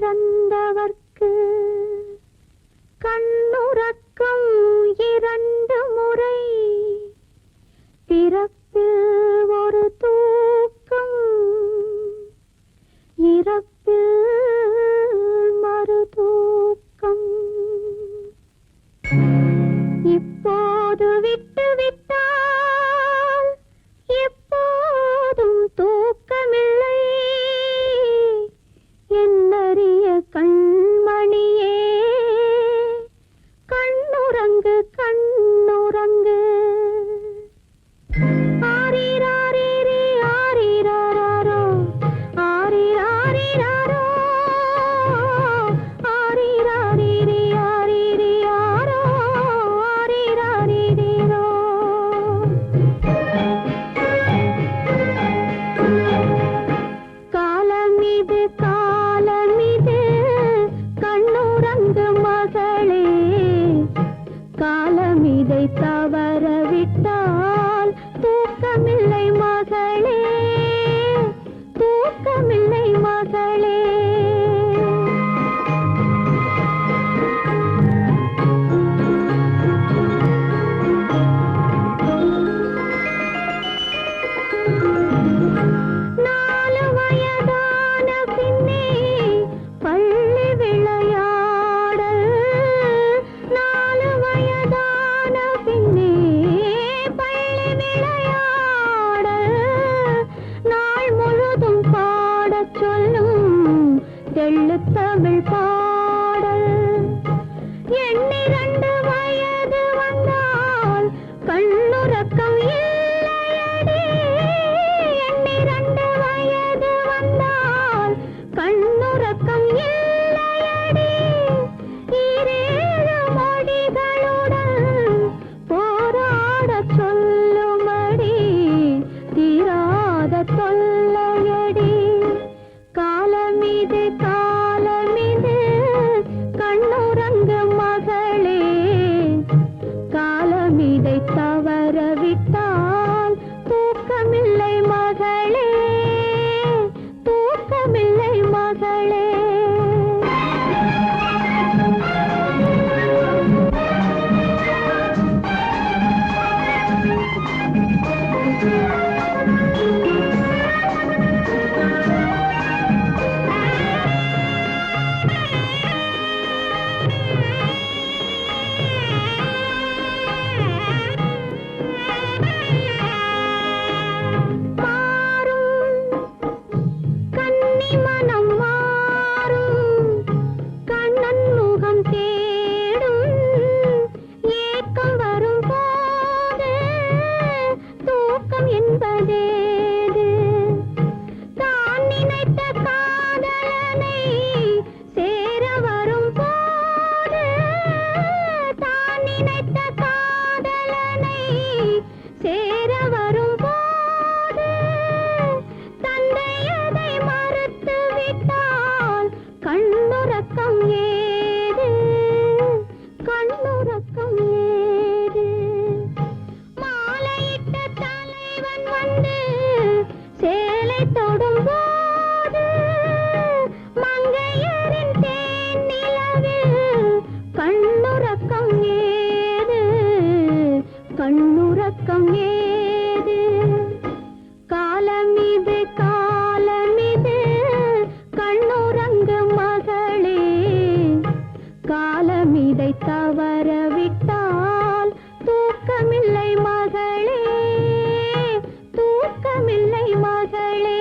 பிறந்தவர்க்கு கண்ணுறக்கம் 2 முறை, பிறப்பில் ஒரு தூக்கம், இறப்பில் மறு தூக்கம். இப்போது விட்டுவிட்டால் எப்போதும் தூக்கமில்லை. என்னறிய கண்மணியே, கண்ணுறங்கு கண்ணுறங்கு. ஆரிராரிரி ஆரிராரோ, ஆரிராரிராரோ, ஆரிராரிரி ஆரிரியாரோ, ஆரிராரிரிரோ. காலமிது காலமிது கண்ணுறங்கு மகளே, காலமிதை தவறவிட்டால் தூக்கமில்லை மகளே, தூக்கமில்லை மகளே. நாலு வயதான பின்னே பள்ளி விளையாடல், 4 வயதான பின்னே பள்ளி விளையாடல். நாள் முழுதும் பாடச் சொல்லும் தெள்ளுத்தமிழ் பாடல். 2 வயது வந்தால் கண்ணுறக்கம் இல்லையடி. 2 வயது வந்தால் கண்ணுறக்கம் இல்லையடி. 7 மொழிகளுடன் போராடச் சொல்லுமடி, தீராத தொல்லையடி. காலமிது காலமிது கண்ணுறங்கு மகளே, காலமிதை தவறவிட்டால் தூக்கமில்லை மகளே, தூக்கமில்லை மகளே. மனம் மாறும், கண்ணன் முகம் தேடும், ஏக்கம் வரும் போது தூக்கம் என்பதேது? தான் நினைத்த காதலனை சேர வரும் போது, தான் நினைத்த காதலனை சேர வரும் போது, தந்தை அதை மறுத்து விட்டால் கண்ணுறக்கம் ஏது? கண்ணுறக்கம் ஏது? மாலையிட்ட தலைவன் வந்து சேலை தொடும் போது, மங்கையரின் தேன் நிலவில் கண்ணுறக்கம் ஏது? கண்ணுறக்கம் ஏது? காலமிது காலமிது கண்ணுறங்கு மகளே, காலமிதை தவறவிட்டால் தூக்கமில்லை மகளே, தூக்கமில்லை மகளே.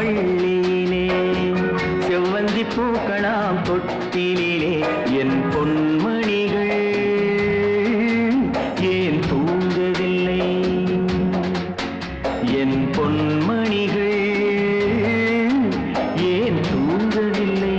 பள்ளியிலே செவ்வந்தி பூக்களாம் தொட்டிலே என் பொன்மணிகள் ஏன் தூங்கவில்லை என் பொன்மணிகள் ஏன் தூங்கவில்லை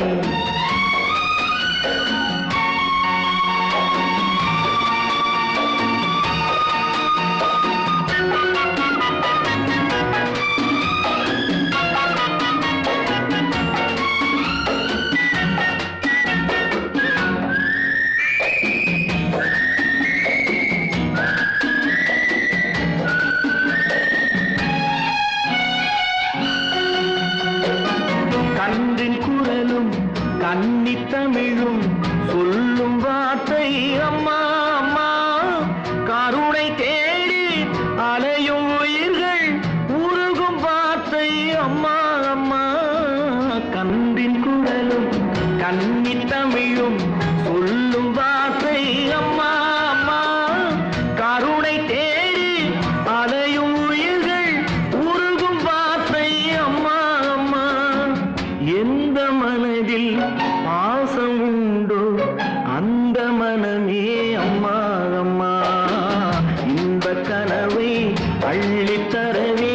கன்னித் தமிழும் சொல்லும் வார்த்தை அம்மா அம்மா கருணை தேடி அலையும் உயிர்கள் உருகும் வார்த்தை அம்மா அம்மா கன்றின் குரலும் கன்னித் தமிழும் சொல்லும் வார்த்தை அம்மா அம்மா கருணை தேடி அலையும் உயிர்கள் உருகும் வார்த்தை அம்மா அம்மா எந்த மனதில் பாசம் உண்டோ அந்த மனமே அம்மா அம்மா இந்த கனவை அள்ளித்தரவே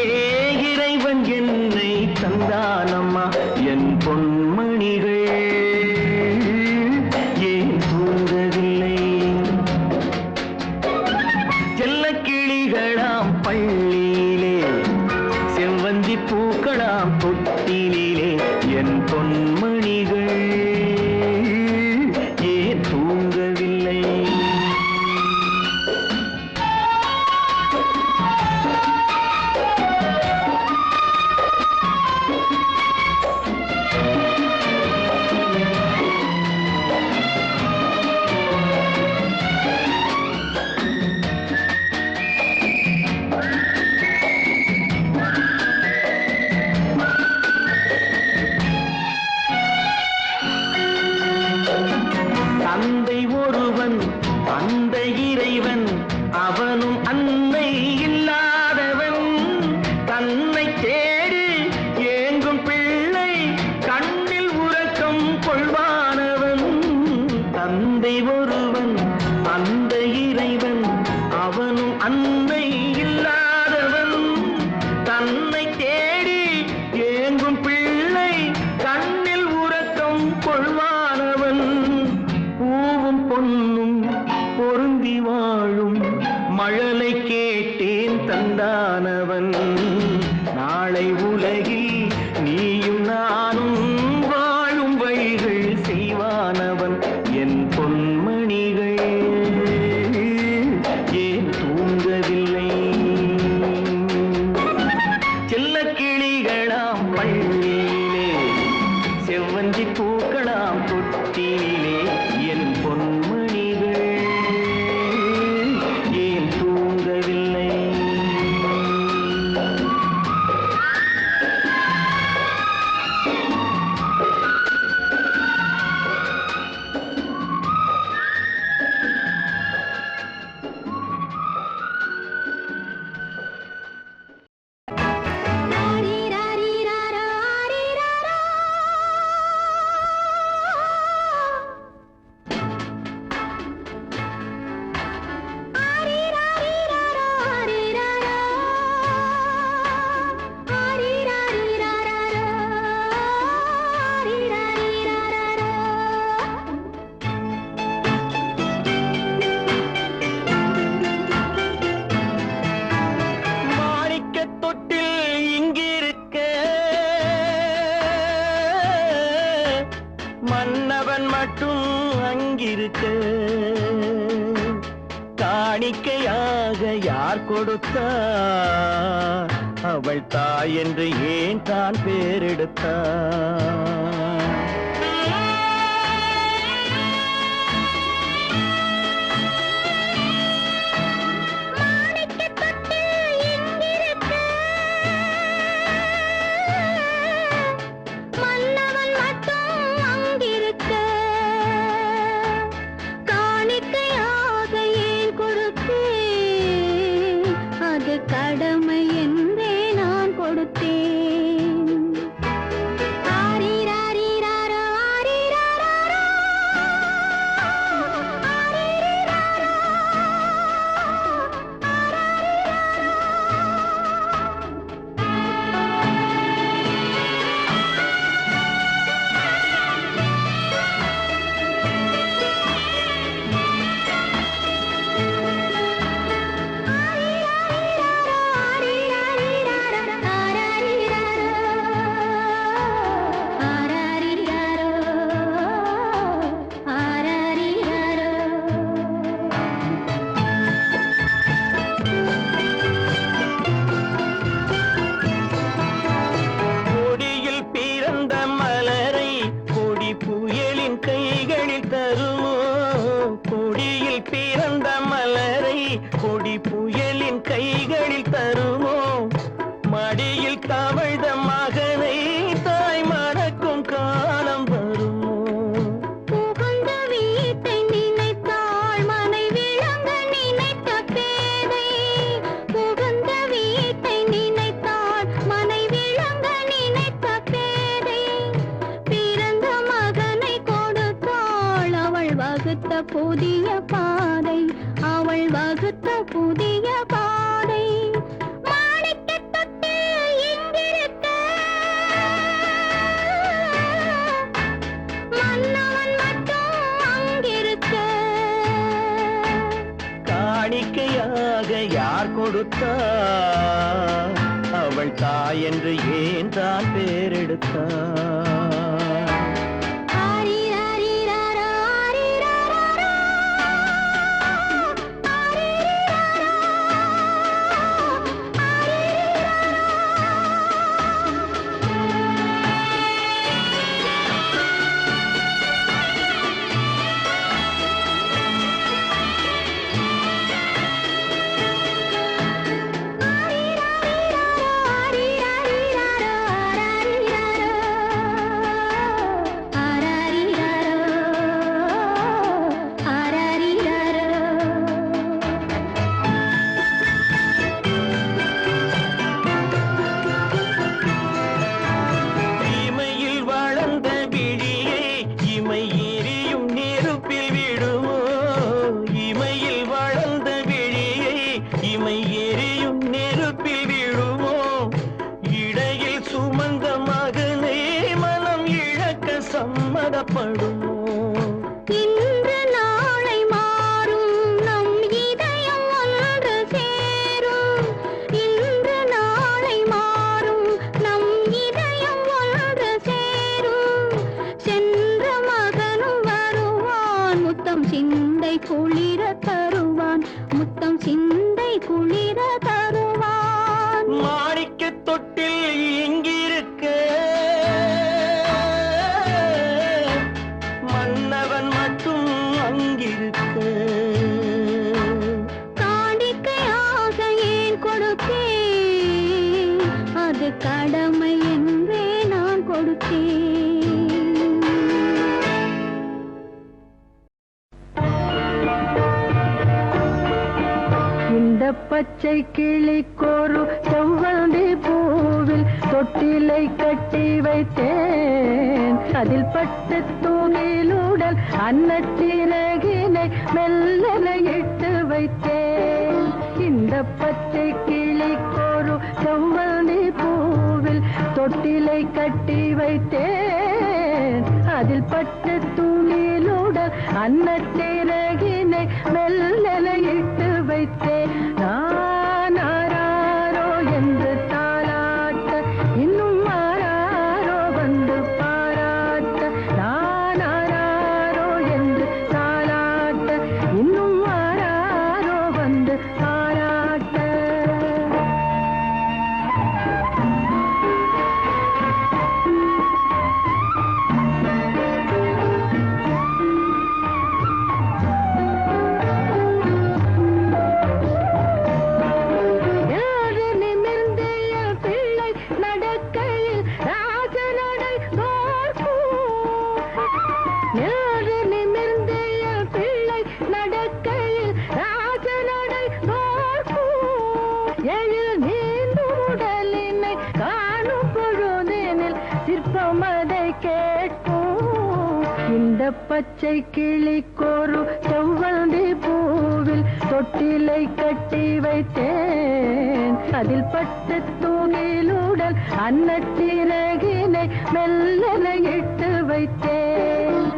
இறைவன் என்னை தந்தானம்மா என் பொன்மணிகள் ஏன் தூங்கவில்லை செல்லக்கிளிகளாம் பள்ளியிலே செவ்வந்தி பூக்களாம் தொட்டிலே என் பொன்மணிகள் ஏன் தூங்கவில்லை தந்தை ஒருவன் அந்த இறைவன் அவனும் அன்னை இல்லாதவன் தன்னை தேடி ஏங்கும் பிள்ளை கண்ணில் உறக்கம் கொள்வானவன் தந்தை ஒருவன் அந்த இறைவன் அவனும் அன்னை இல்லாதவன் தன்னை தேடி ஏங்கும் பிள்ளை கண்ணில் உறக்கம் கொள்வானவன் பூவும் பொன்னும் பொருந்தி வாழும் மழலை கேட்டேன் தந்தானவன் நாளை உலகில் நீயும் நானும் வாழும் வழிகள் செய்வானவன் என் பொன்மணிகள் ஏன் தூங்கவில்லை செல்லக்கிளிகளாம் பள்ளியிலே செவ்வந்தி பூக்களாம் தொட்டிலே என் பொன்மணிகள் ஏன் தூங்கவில்லை மன்னவன் மட்டும் அங்கிருக்க காணிக்கையாக யார் கொடுத்தார் அவள் தாய் என்று ஏன் தான் பேரெடுத்தார் கடமை என்றே நான் கொடுத்தேன் கொடுத்தார் அவள் தாய் என்று ஏன் தான் பேரெடுத்தார் சம்மதப்படுமோ இன்று நாளை மாறும் நம் இதயம் ஒன்று சேரும் இன்று நாளை மாறும் நம் இதயம் ஒன்று சேரும் சென்ற மகனும் வருவான் முத்தம் சிந்தை குளிர தருவான் முத்தம் சிந்தை குளிர தருவான் மாணிக்க தொட்டில் இங்கிருக்க மன்னவன் மட்டும் அங்கிருக்க காணிக்கையாக ஏன் கொடுத்தேன் அது கடமை என்றே நான் கொடுத்தேன் இந்த பச்சை கிளிக்கொரு செவ்வந்தி பூவில் தொட்டிலை கட்டி வைத்தேன் அதில் பட்டு தூணிலுடல் அன்னச்சிறகினை மெல்லன இட்டு வைத்தேன் இந்த பச்சை கிளிக்கொரு செவ்வந்தி பூவில் தொட்டிலை கட்டி வைத்தேன் அதில் பட்டு தூணிலுடல் அன்னச்சிறகினை மெல்லன இட்டு வைத்தேன் நான் ஆராரோ என்று தாலாட்ட இன்னும் ஆராரோ வந்து பாராட்ட நான் ஆராரோ என்று தாலாட்ட இன்னும் ஆராரோ வந்து பாராட்ட பச்சை கிளிக்கொரு செவ்வந்தி பூவில் தொட்டிலை கட்டி வைத்தேன் அதில் பட்டு தூணிலுடல் அன்னச்சிறகினை மெல்லன இட்டு வைத்தேன்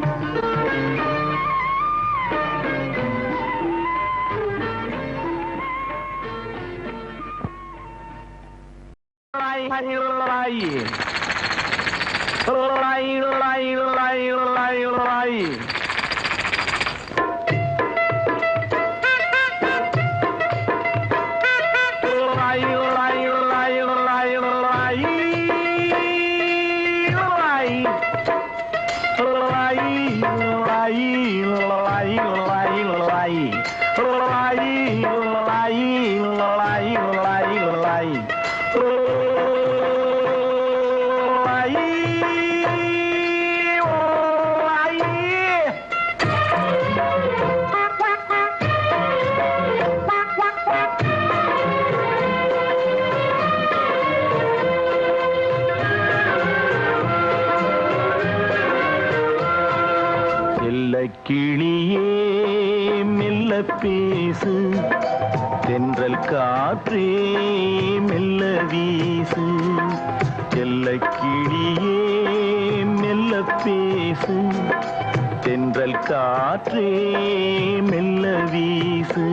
கிளியே மெல்ல பேசு தென்றல் காற்றே மெல்ல வீசு எல்லை கிளியே மெல்ல பேசு தென்றல் காற்றே மெல்ல வீசு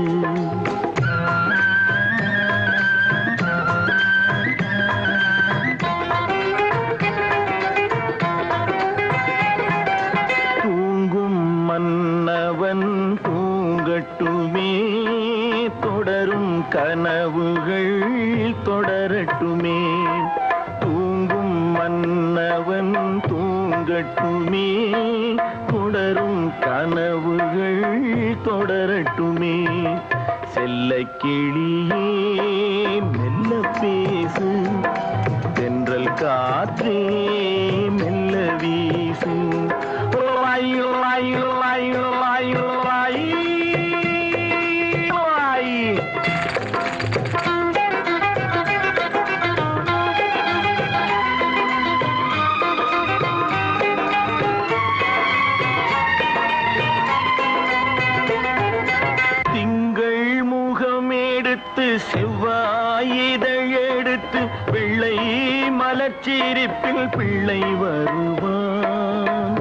தொடரட்டுமே தூங்கும் மன்னவன் தூங்கட்டுமே தொடரும் கனவுகள் தொடரட்டுமே செல்ல கிளியே மெல்ல பேசு தென்றல் காற்றே மெல்ல வீசு லாய் லாய் லாய் லாய் லாய் லாய் திங்கள் முகம் எடுத்து செவ்வாய் இதழ் எடுத்து பிள்ளை மலர்ச்சிரிப்பில் பிள்ளை வருவான்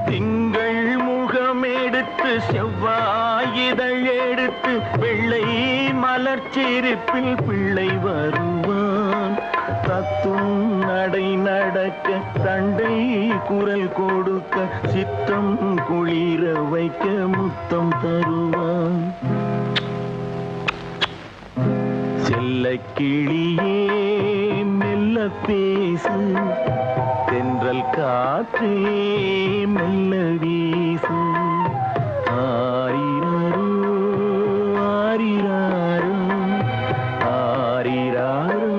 திங்கள் முகம் எடுத்து செவ்வாய் இதழ் எடுத்து பிள்ளை மலர்ச்சிரிப்பில் பிள்ளை வருவான் தத்தும் நடை நடக்க தண்டை குரல் கொடுக்க சித்தம் குளிர வைக்க முத்தம் தருவான் செல்ல கிளியே மெல்ல பேசு தென்றல் காற்றே மெல்ல வீசு ஆரிராரோ ஆரிராரோ ஆரிராரோ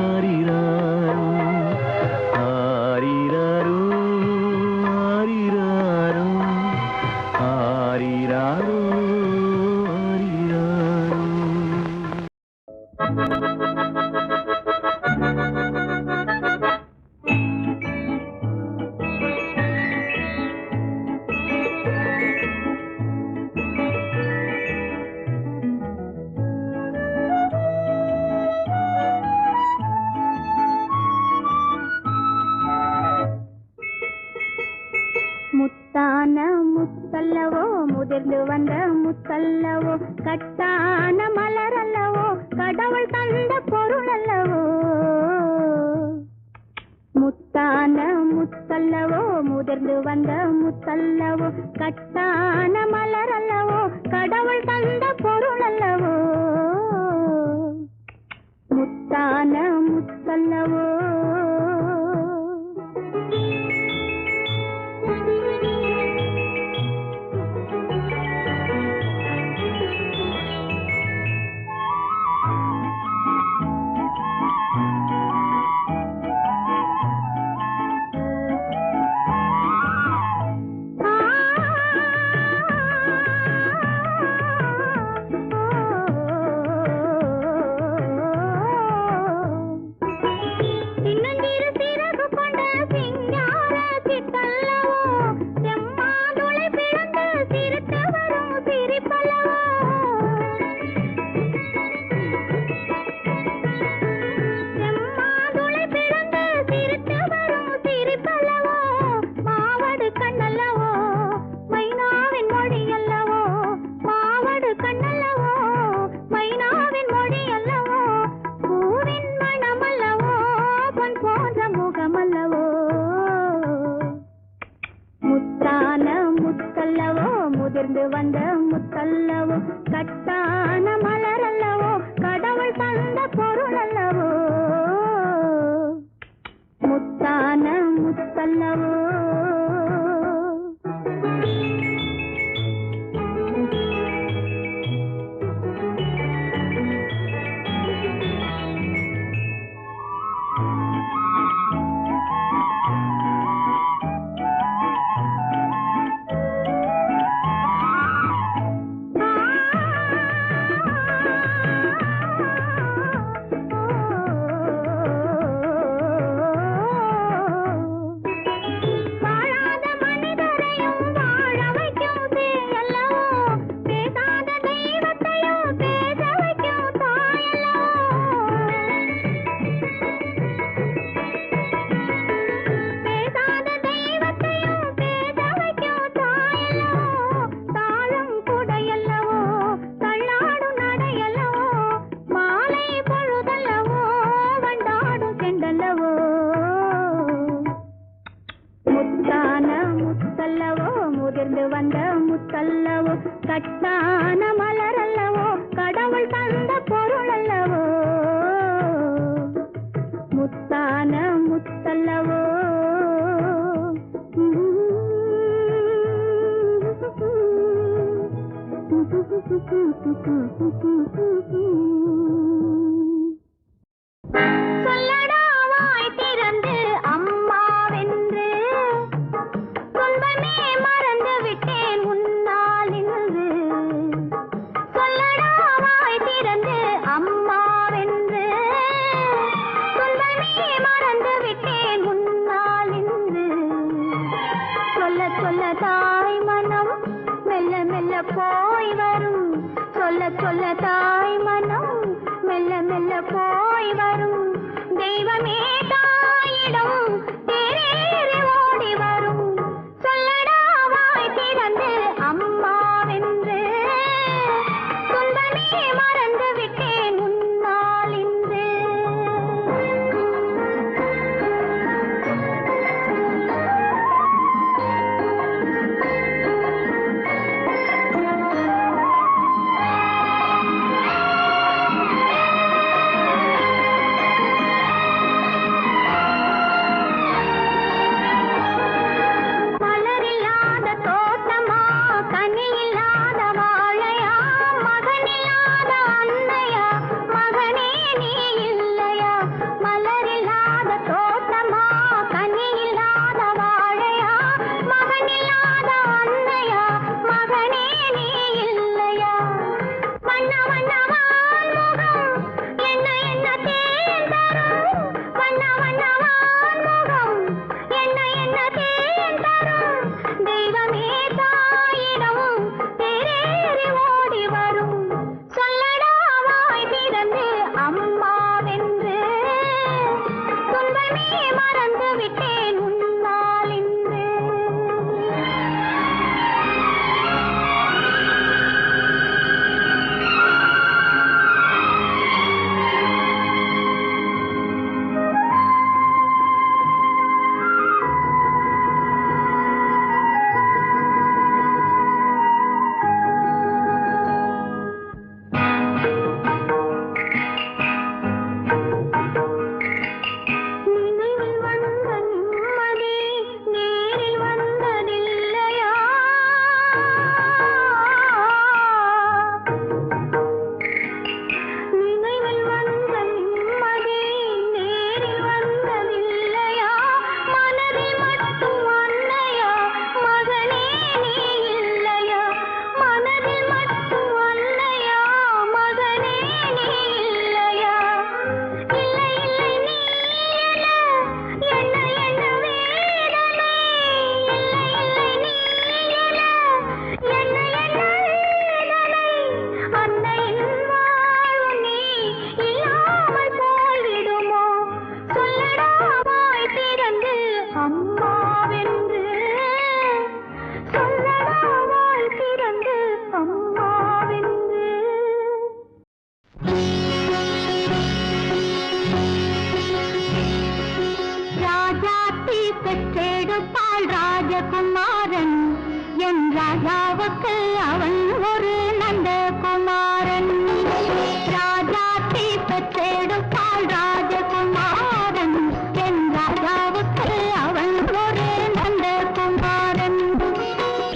ஆரிராரோ ஆரிராரோ ஆரிராரோ ஆரிராரோ முத்தான முத்தல்லவோ முதிர்ந்து வந்த முத்தல்லவோ கட்டான மலர் அல்லவோ கடவுள் தந்த பொருள் அல்லவோ முத்தான முத்தல்லவோ முதிர்ந்து வந்த முத்தல்லவோ கட்டான மலர் அல்லவோ கடவுள் தந்த பொருள் அல்லவோ முத்தான முத்தல்லவோ முதிர்ந்து வந்த முத்தல்லவோ கட்டான மலர் அல்லவோ கடவுள் தந்த பொருள் அல்லவோ முத்தான முத்தல்லவோ சொல்லடா வாய் திறந்து அம்மாவென்று, துன்பமே மறந்து விட்டேன் உன்னால் இன்று. சொல்லடா வாய் திறந்து அம்மாவென்று, துன்பமே மறந்து விட்டேன் உன்னால் இன்று. சொல்ல சொல்ல தாய் மனம் மெல்ல மெல்ல போய் வரும். சொல்ல சொல்ல தாய் மனம் மெல்ல மெல்ல போய் வரும். தெய்வமே தாயிடம் தேரேறி ஓடி வரும். சொல்லடா வாய் திறந்து அம்மாவென்று, துன்பமே மறந்து விட்டேன் உன்னால் இன்று. மலரில்லாத தோட்டமா, கனியில்லாத வாழையா, மகனில்லாத அன்னையா, மகனே நீ இல்லையா? மலரில்லாத தோட்டமா, கனியில்லாத வாழையா, மகனில்லாத அன்னையா, மகனே நீ இல்லையா? வண்ண வண்ணமான் முகம் என்ன என்ன தேன் தரும். வண்ண வண்ணமான் முகம் என்ன என்ன தேன் தரும். தெய்வமே தாயிடம் தேரேறி ஓடி வரும். சொல்லடா வாய் திறந்து அம்மாவென்று, துன்பமே மறந்து விட்டேன் உன்னால் இன்று. நினைவில் வந்த நிம்மதி நேரில் வந்ததில்லையா? நினைவில் வந்த நிம்மதி நேரில் வந்ததில்லையா? மனதில் மட்டும் அன்னையா, மகனே நீ இல்லையா? மனதில் மட்டும் அன்னையா, மகனே நீ இல்லையா? இல்லை இல்லை நீ என்ன என்ன வேதனை. இல்லை இல்லை நீ என்ன என்ன வேதனை. அன்னையின் வாழ்வு நீ இல்லாமல் போய்விடுமோ? சொல்லடா வாய் திறந்து அம்மாவென்று, சொல்லடா வாய் திறந்து அம்மாவென்று. ராஜாத்தி பெற்றெடுப்பாள் ராஜகுமாரன், என் ராஜாவுக்கு அவன் ஒரு நந்தகுமாரன். ராஜாத்தி பெற்றெடுப்பாள் ராஜகுமாரன், என் ராஜாவுக்கு அவன் ஒரு நந்தகுமாரன்.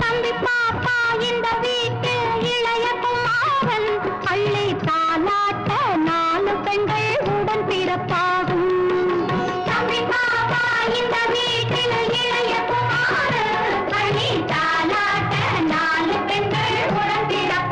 தம்பி பாப்பா இந்த வீட்டில் இளைய குமாரன், அள்ளி தாலாட்ட 4 பெண்கள் உடன் பிறப்பாகும். தம்பி பாப்பா இந்த வீட்டில் இளைய குமாரன், அள்ளி தாலாட்ட 4 பெண்கள் உடன் பிறப்பாகும்.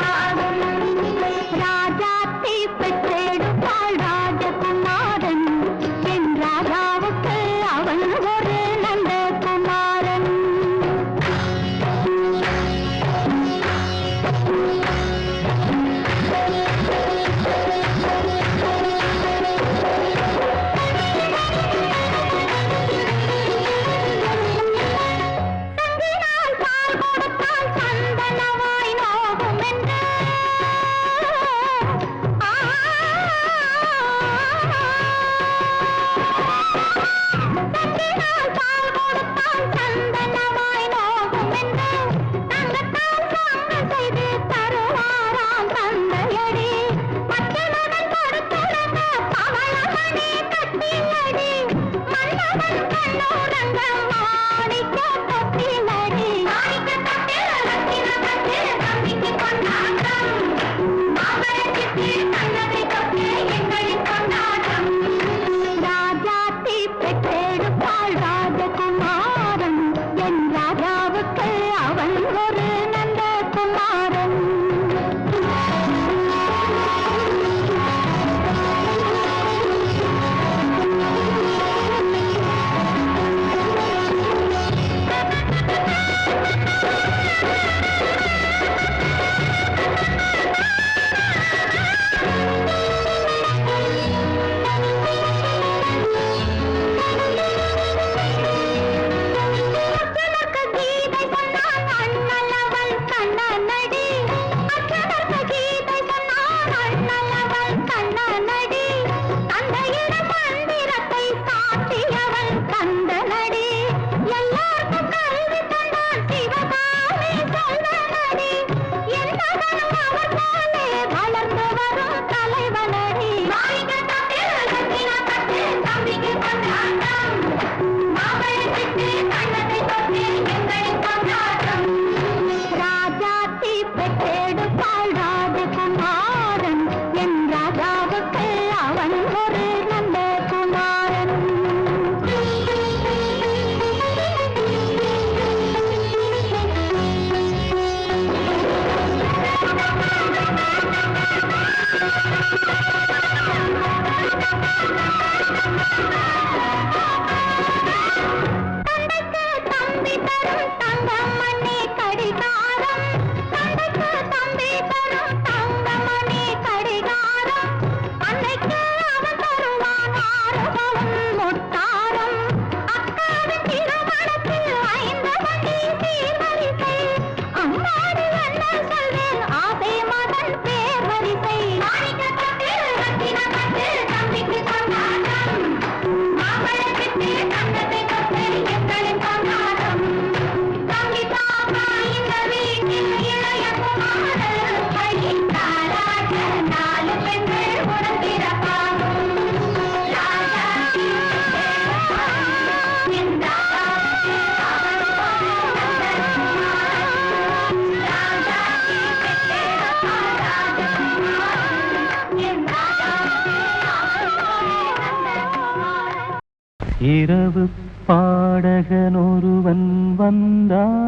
இரவு பாடகன் ஒருவன் வந்தான்,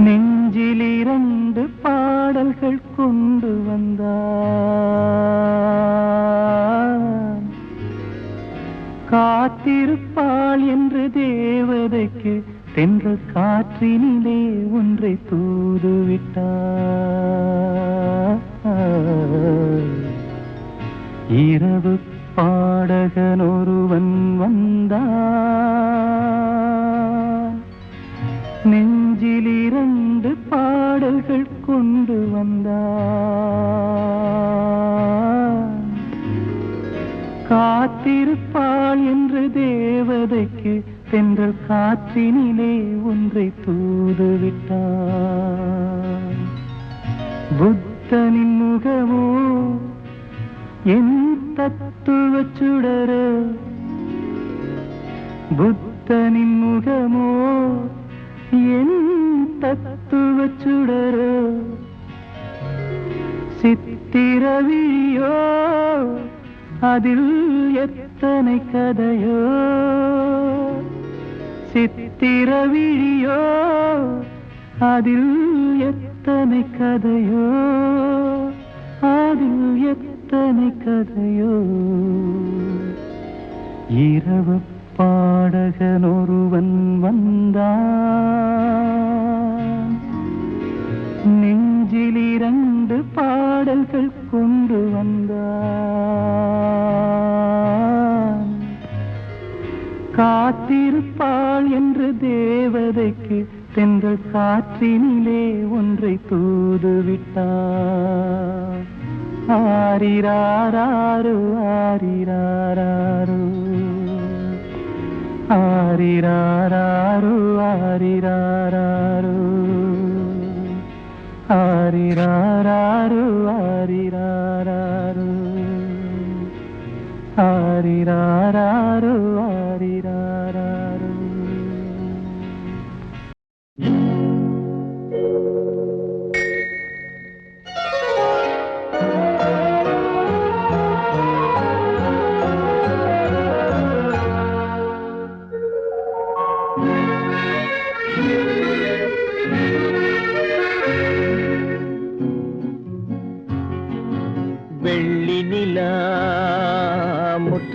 நெஞ்சில் 2 பாடல்கள் கொண்டு வந்தான். காத்திருப்பாள் என்று தேவதைக்கு தென்றல் காற்றினிலே ஒன்றை தூதுவிட்டார். இரவு பாடகன் ஒருவன் வந்தான், நெஞ்சில் 2 பாடல்கள் கொண்டு வந்தான். காத்திருப்பாள் என்று தேவதைக்கு தென்றல் காற்றினிலே ஒன்றை தூதுவிட்டான். புத்தனின் முகமோ என் தத்துவச் சுடரோ, புத்தனின் முகமோ என் தத்துவச் சுடரோ, சித்திரவிழியோ அதில் எத்தனை கதையோ, சித்திரவிழியோ அதில் எத்தனை கதையோ, அதில் எத்தனை கதையோ. இரவு பாடகன் ஒருவன் வந்தான், நெஞ்சில் 2 பாடல்கள் கொண்டு வந்தான். காத்திருப்பாள் என்று தேவதைக்கு தென்றல் காற்றினிலே ஒன்றை தூதுவிட்டார். ஆரிராரோ ஆரிராரோ, ஆரிராரோ ஆரிராரோ, ஆரிராரோ ஆரிராரோ, ஆரிராரோ ஆரிராரோ.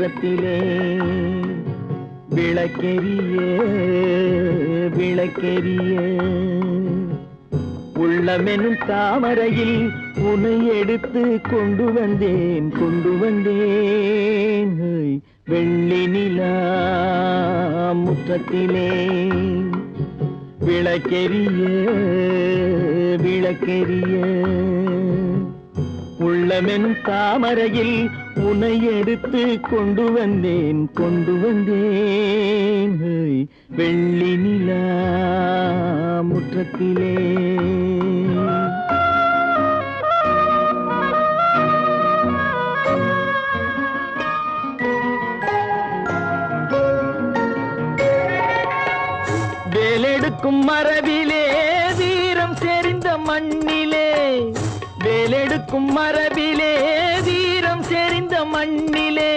முற்றத்திலே விளக்கெரிய விளக்கெரிய உள்ளமெனும் தாமரையில் உன்னை எடுத்து கொண்டு வந்தேன் வெள்ளி நிலா முற்றத்திலே விளக்கெரிய விளக்கெரிய உள்ளமெனும் தாமரையில் உன்னை எடுத்து கொண்டு வந்தேன் வெள்ளி நிலா முற்றத்திலே. வேலெடுக்கும் மரபிலே வீரம் செறிந்த மண்ணிலே வேலெடுக்கும் மரபிலே வீரம் செறிந்த மண்ணிலே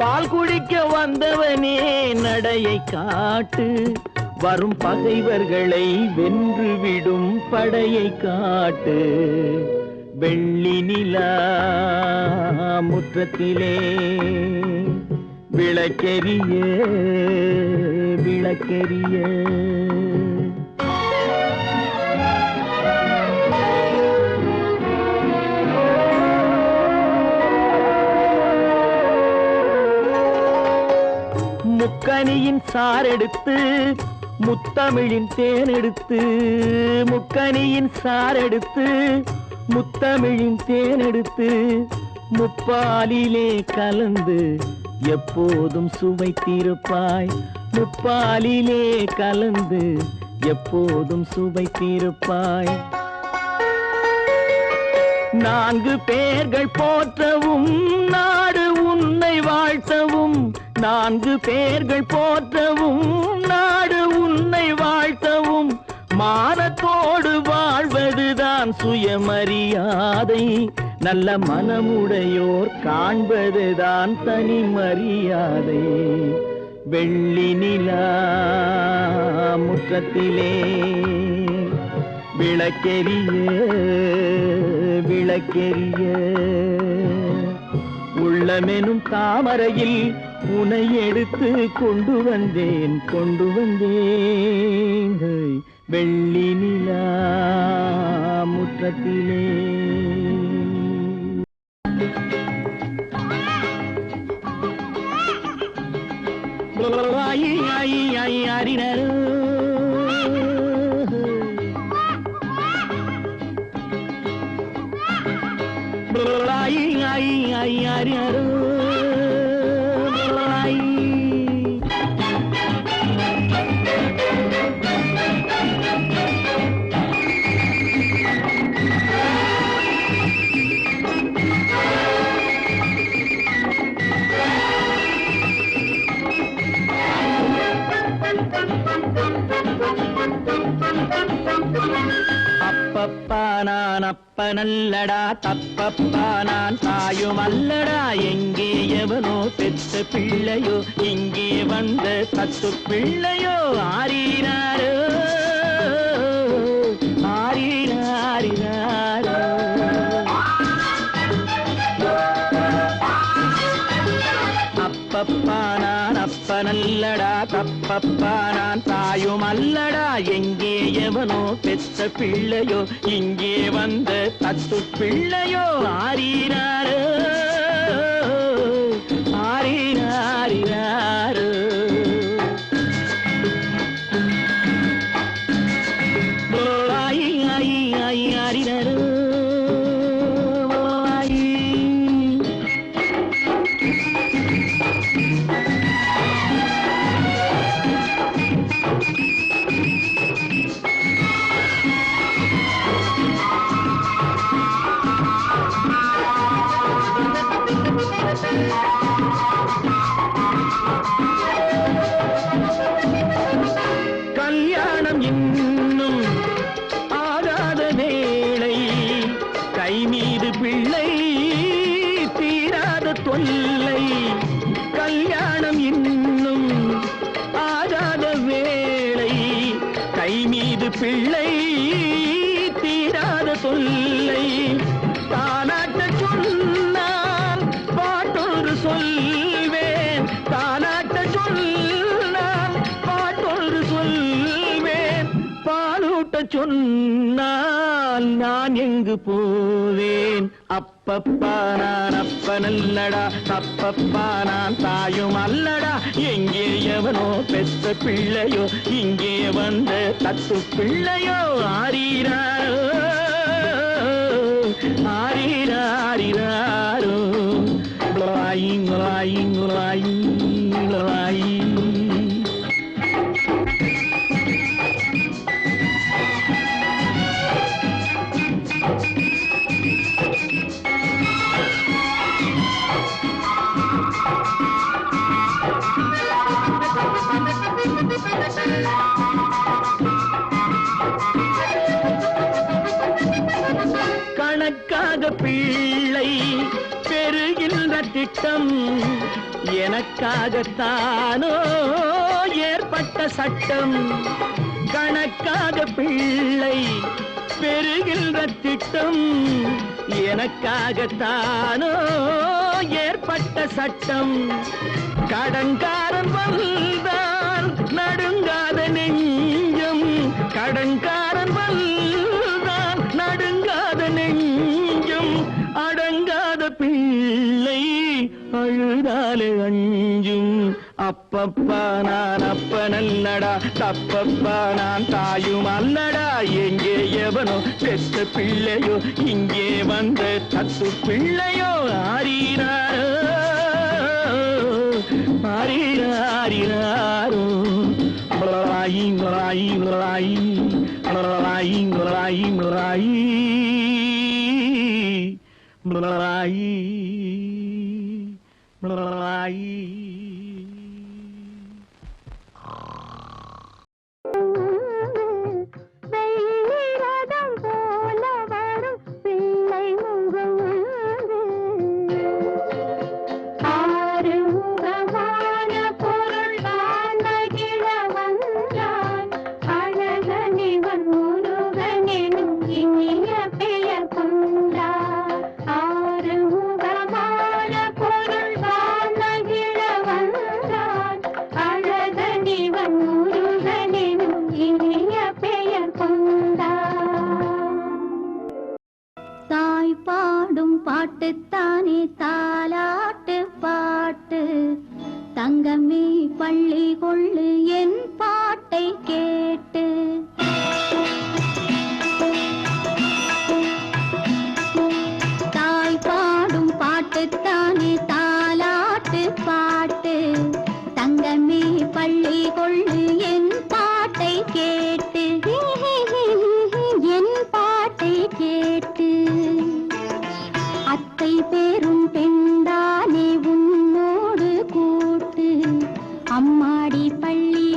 பால் குடிக்க வந்தவனே நடையை காட்டு வரும் பகைவர்களை வென்றுவிடும் படையை காட்டு வெள்ளி நிலா முற்றத்திலே விளக்கெரிய விளக்கெரிய முக்கனியின் சாரெடுத்து முத்தமிழின் தேனெடுத்து முக்கனியின் சாரெடுத்து முத்தமிழின் தேனெடுத்து முப்பாலிலே கலந்து எப்போதும் சுவைத்திருப்பாய் முப்பாலிலே கலந்து எப்போதும் சுவைத்திருப்பாய். 4 பேர்கள் போற்றவும் நாடு உன்னை வாழ்த்தவும் 4 பேர்கள் போற்றவும் நாடு உன்னை வாழ்த்தவும் மானத்தோடு வாழ்வதுதான் சுயமரியாதை நல்ல மனமுடையோர் காண்பதுதான் தனி மரியாதை வெள்ளி நிலா முற்றத்திலே விளக்கெரிய விளக்கெரிய உள்ளமெனும் தாமரையில் உன்னை எடுத்து கொண்டு வந்தேன் வெள்ளி நிலா முற்றத்திலே. ஆயி ஆயி ஆயி அறிஞர் ஆயி ஆயி ஆயி அறிஞர் அப்பப்பா நான் அப்பனல்லடா தப்பப்பா நான் தாயும் அல்லடா எங்கே எவனோ பெற்ற பிள்ளையோ இங்கே வந்த தத்து பிள்ளையோ ஆரீராரோ ஆரீராரிராரோ. அப்பப்பா நான் அப்பனல்லடா தப்பப்பா நான் தாயும் அல்லடா எங்கே எவனோ பெற்ற பிள்ளையோ இங்கே வந்த தத்து பிள்ளையோ ஆரீராரோ ஆரீராரிராரோ. ஆயி ஆயி ஆயி ஆரிராரோ கல்யாணம் இன்னும் ஆகாத வேளை கை மீது பிள்ளை தீராத தொல்லை கல்யாணம் இன்னும் ஆகாத வேளை கை மீது பிள்ளை தீராத தொல்லை தானாட்ட சொன்னால் பாட்டொரு சொல்வே மூட்ட சொன்னால் நான் எங்கு போவேன்? அப்பப்பா நான் அப்பனல்லடா, தப்பப்பா நான் தாயும் அல்லடா. எங்கே எவனோ பெத்த பிள்ளையோ, இங்கே வந்த தத்து பிள்ளையோ. ஆரீராரோ ஆரீராரிராரோ லாயி லாயி லாயி லாயி. கணக்காக பிள்ளை பெறுகின்ற திட்டம் எனக்காகத்தானோ ஏற்பட்ட சட்டம். கணக்காக பிள்ளை பெறுகின்ற திட்டம் எனக்காகத்தானோ ஏற்பட்ட சட்டம். கடன்காரன் வந்தால் நடுங்காத நெஞ்சம், கடன்காரன் வந்தால் நடுங்காத நெஞ்சம். அடங்காத பிள்ளை அழுதாலே அஞ்சும். அப்பப்பா நான் அப்பனல்லடா, தப்பப்பா நான் தாயும் அல்லடா. எங்கே எவனோ பெத்த பிள்ளையோ, இங்கே வந்த தத்து பிள்ளையோ. ஆரீராரோ ஆரீராரிராரோ லாயி லாயி லாயி லாயி லாயி லாயி லாயி லாயி. வெள்ளிரதம் போல வரும் பிள்ளை முகம் ஆறு முகமான பொருள் வானகிழ வந்தான். அழகனிவன் முருகனெனும் இனிய பெயர் கொண்டார். ஆறு முகமான பொருள் வானகிழ வந்தான். அழகனிவன் முருகனெனும் இனிய பெயர் கொண்டார். தாய் பாடும் பாட்டுத்தானே தாலாட்டு பாட்டு. தங்கமே பள்ளி கொள்ளு என் பாட்டை கேட்டு. தாய் பாடும் பாட்டுத்தானே தாலாட்டு பாட்டு. தங்கமே பள்ளி கொள்ளு என் பாட்டை கேட்டு. என் பாட்டை கேட்டு. அத்தை பேரும் பெண்டானே உன்னோடு கூட்டு. அம்மாடி பள்ளி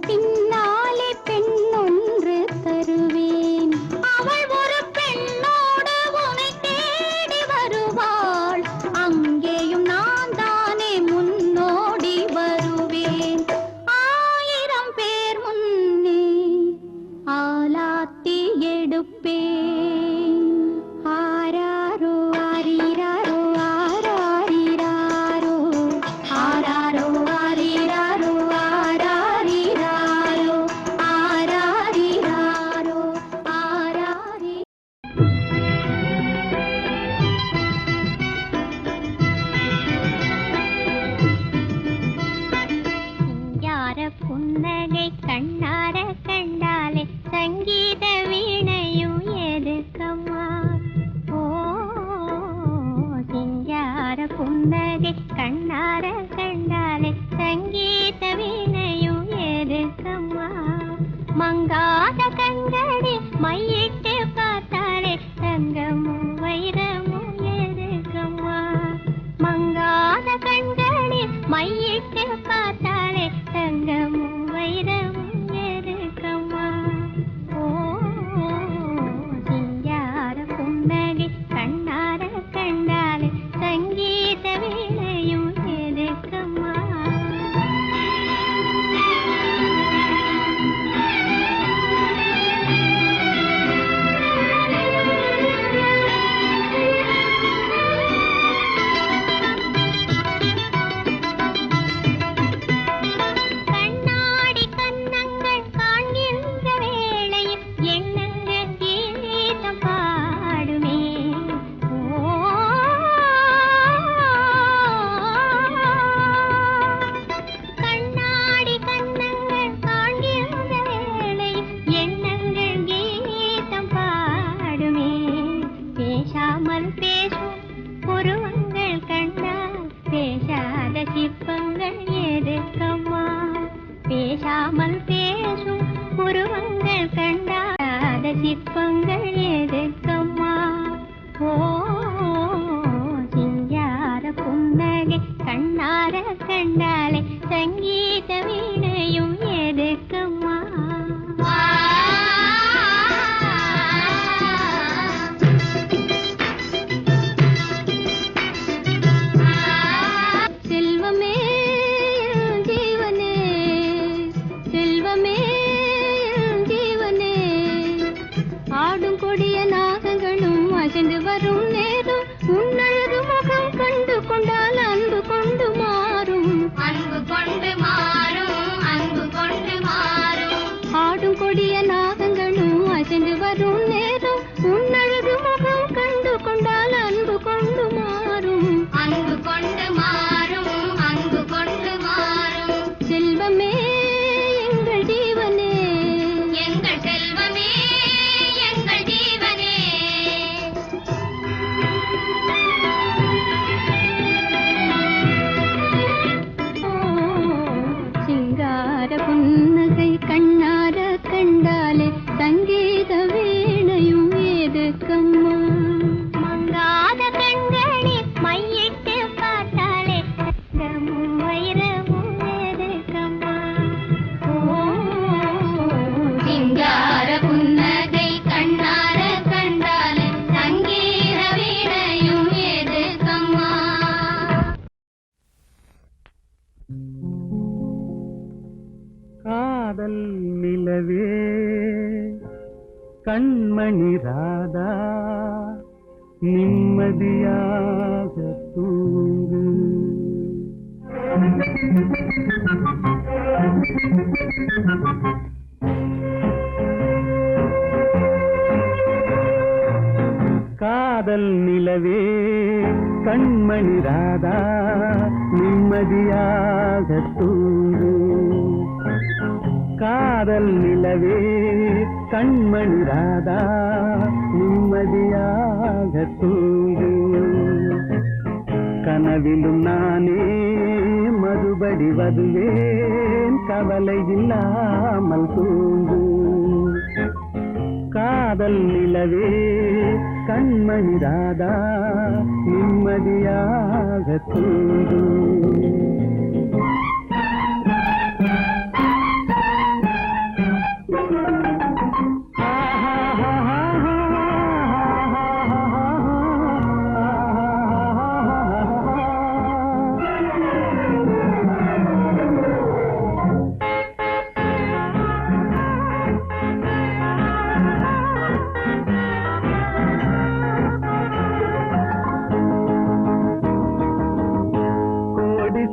பின்னாலே பெண் ஒன்று தருவேன். அவள் ஒரு பெண்ணோடு உன்னை தேடி வருவாள். அங்கேயும் நான் தானே முன்னோடி வருவேன். 1000 பேர் முன்னே ஆலாத்தி எடுப்பேன். ஆராரோ ஆரிராரோ ஆராரிராரோ ஆராரோ ஆரிராரோ ஆராரிராரோ ஆராரிராரோ ஆராரி. சிங்கார புன்னகை கண்ணார கண்டாலே சங்கீத வீணையும் எதுக்கம்மா? ஓ சிங்கார புன்னகை கண்ணார கண்டாலே சங்கீத வீணையும் எதுக்கம்மா? மங்காத கண்களே மையிட்டு பார்த்தாலே தங்கமும் வைரமும் எதுக்கம்மா? மங்காத கண்களே மையிட்டு பார்த்தாலே தங்கமும் வைரமும் எதுக்கம்மா? ஓ சிங்கார புன்னகை கண்ணார கண்டாலே சங்கீத வீணையும் எதுக்கம்மா? கண்ணாடி கன்னங்கள் காண்கின்ற வேளையில் எண்ணங்கள் கீதம் பாடுமே. ஓ கண்ணாடி கன்னங்கள் காண்கின்ற வேளையில் எண்ணங்கள் கீதம் பாடுமே. பேசாமல் பேசும் புருவங்கள் கண்டால் பேசாத சிற்பங்கள் எதுக்கம்மா? பேசாமல் பேசும் புருவங்கள் கண்டாத சிற்பங்கள் எதுக்கம்மா? ஓ சிங்கார புன்னகை கண்ணார கண்டாலே சங்கீத வீணையும் எதுக்கம்மா? செல்வமே ஜீவனே செல்வமே ஜீவனே ஆடும் கொடிய நாகங்களும் அசைந்து வரும் நேரம் உன்னழகு முகம் கண்டு கொண்டால் அன்பு கொண்டு மாறும். அன்பு கொண்டு மாறும் அன்பு கொண்டு மாறும். ஆடும் கொடிய நாகங்களும் அசைந்து வரும் நேரம் உன்னழகு முகம் கண்டு கொண்டால் அன்பு கொண்டு மாறும். அன்பு கொண்டு மாறும் அன்பு கொண்டு மாறும். செல்வமே எங்கள் ஜீவனே எங்கள் செல்வமே எங்கள் ஜீவனே. சிங்கார புன்னகை கண்ணார கண்டாலே சங்கீத வீணையும் எதுக்கம்மா? மங்காத கண்களே மையிட்டு பார்த்தாலே தங்கமும் வைரமும் எதுக்கம்மா? ஓ சிங்கார புன்னகை கண்ணார கண்டாலே சங்கீத வீணையும் எதுக்கம்மா? காதல் நிலவே கண்மணி ராதா நிம்மதியாக தூங்கு. காதல் நிலவே கண்மணி ராதா நிம்மதியாக தூங்கு. காதல் நிலவே கண்மணி ராதா நிம்மதியாக தூங்கு. கனவிலும் நானே மறுபடி வருவேன் கவலை இல்லாமல் தூங்கு. காதல் நிலவே கண்மணி ராதா நிம்மதியாக தூங்கு.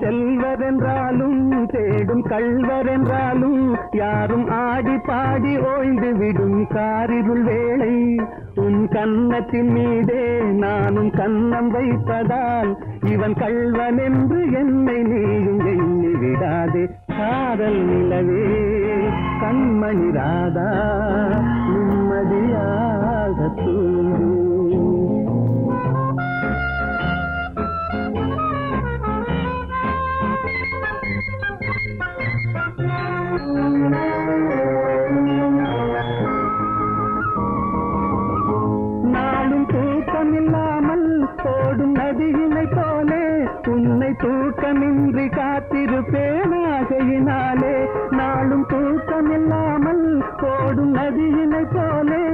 செல்வர் என்றாலும் தேடும் கள்வர் என்றாலும் யாரும் ஆடி பாடி ஓய்ந்து விடும் காரிருள் வேளை உன் கன்னத்தின் மீதே நானும் கன்னம் வைப்பதால் இவன் கள்வன் என்று என்னை நீயும் எண்ணி விடாதே காதல் நிலவே கண்மணி ராதா நிம்மதியாக தூங்கு நாளும் தூக்கமில்லாமல் ஓடும் நதியினை போலே உன்னை தூக்கமின்றி காத்திருப்பேன் ஆசையினாலே நாளும் தூக்கமில்லாமல் ஓடும் நதியினை போலே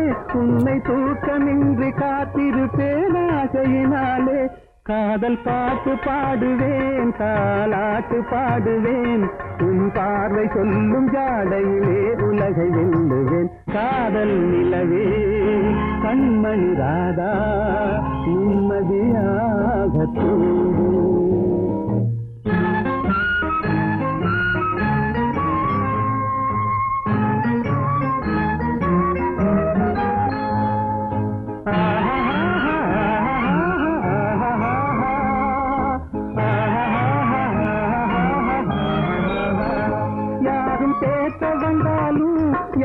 உன்னை தூக்கமின்றி காத்திருப்பேன் ஆசையினாலே காதல் பாட்டு பாடுவேன் தாலாட்டு பாடுவேன் உன் பார்வை சொல்லும் ஜாடையிலே உலகை வெல்லுவேன் காதல் நிலவே கண்மணி ராதா நிம்மதியாக தூங்கு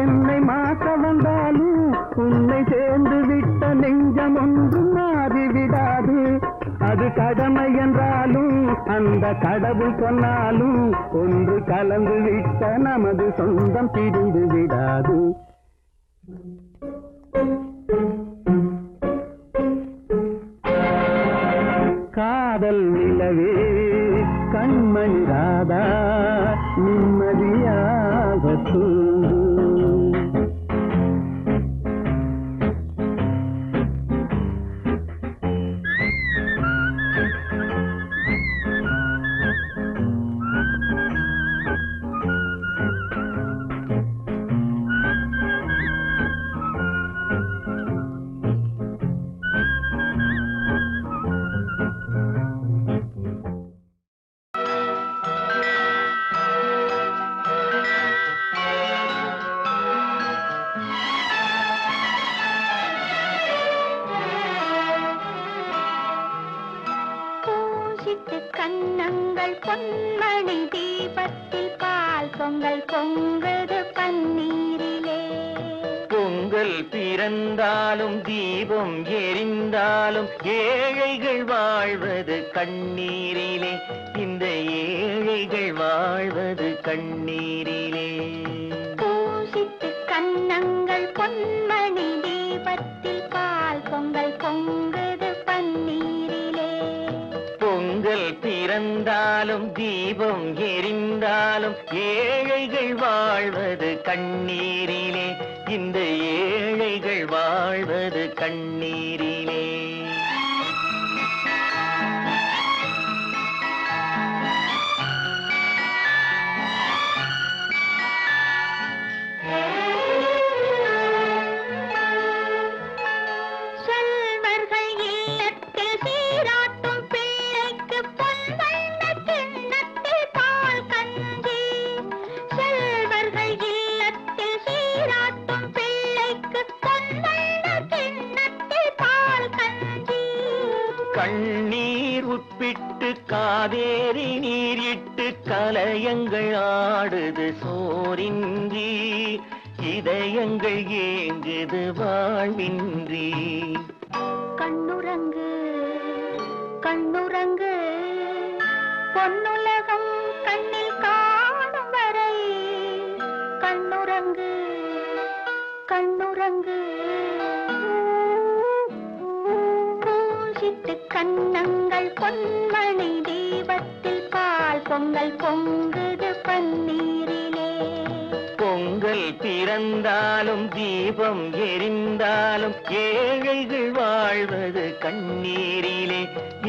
என்னை மாற்ற வந்தாலும் உன்னை சேர்ந்து விட்ட நெஞ்சம் ஒன்றும் மாறிவிடாது அது கடமை என்றாலும் அந்த கடவுள் சொன்னாலும் ஒன்று கலந்து விட்ட நமது சொந்தம் பிரிந்து விடாது காதல் நிலவே கண்மணி ராதா நிம்மதியாக தூங்கு கண்ணங்கள் பொன்மணி தீபத்தில் பால் பொங்கல் பொங்குது பன்னீரிலே பொங்கல் பிறந்தாலும் தீபம் எரிந்தாலும் ஏழைகள் வாழ்வது கண்ணீரிலே இந்த ஏழைகள் வாழ்வது கண்ணீரிலே பூசித்து கண்ணங்கள் பொன்மணி தீபத்தில் பால் பொங்கல் பொங்குது பன்னீரிலே பொங்கல் பிறந்தாலும் தீபம் எரிந்தாலும் ஏழைகள் வாழ்வது கண்ணீரிலே இந்த ஏழைகள் வாழ்வது கண்ணீரிலே கண்ணீர் உட்பிட்டு காவேரி நீர் இட்டு கலயங்கள் ஆடுது சோரின்றி இதயங்கள் ஏங்குது வாழ்வின்றி கண்ணுறங்கு கண்ணுறங்கு பொன்னுலகம் கண்ணில் காணும் வரை கண்ணுறங்கு கண்ணுறங்கு பூசித்து கண்ணங்கள் பொன்மணி தீபத்தில் பால் பொங்கல் பொங்குது பன்னீரிலே பொங்கல் பிறந்தாலும் தீபம் எரிந்தாலும் ஏழைகள் வாழ்வது கண்ணீரிலே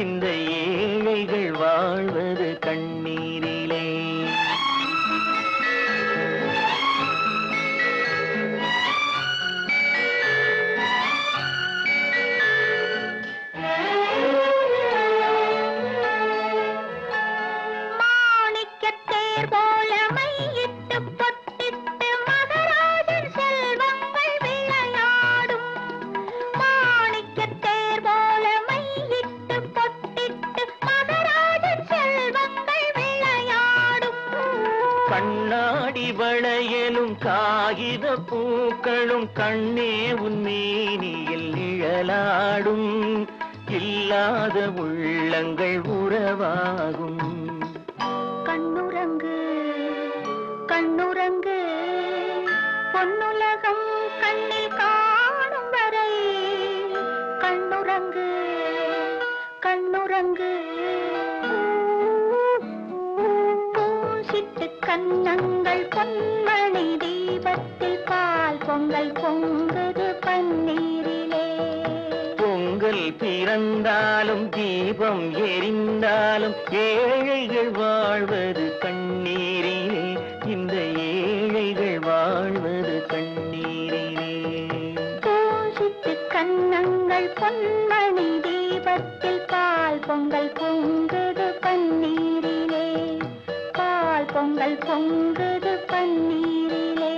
இந்த ஏழைகள் வாழ்வது கண்ணீரிலே கண்ணாடி வளையலும் காகித பூக்களும் கண்ணே உன்மேனியில் நிழலாடும் இல்லாத உள்ளங்கள் உறவாகும். கண்ணுறங்கு கண்ணுறங்கு பொன்னுலகம் கண்ணில் காணும் வரை கண்ணுறங்கு கண்ணுறங்கு பூசிட்டு கண்ணங்கள் பொன்மணி தீபத்தில் பால் பொங்கல் பொங்குது பன்னீரிலே. பொங்கல் பிறந்தாலும் தீபம் எரிந்தாலும் ஏழைகள் வாழ்வது கண்ணீரிலே. இந்த ஏழைகள் வாழ்வது கண்ணீரிலே. பூசிட்டு கண்ணங்கள் பொன்மணி தீபத்தில் பால் பொங்கல் பொங்குது பன்னீரிலே. பால் பொங்கல் பொங்குது பன்னீரிலே.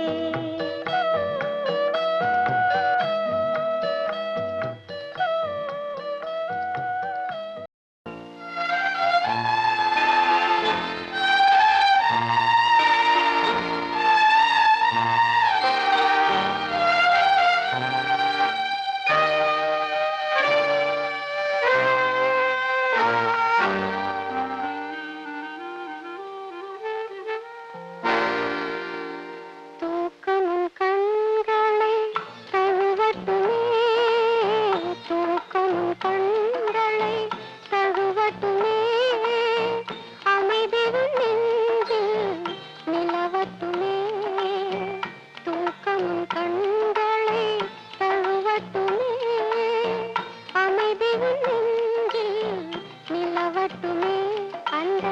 நிலவட்டுமே அந்த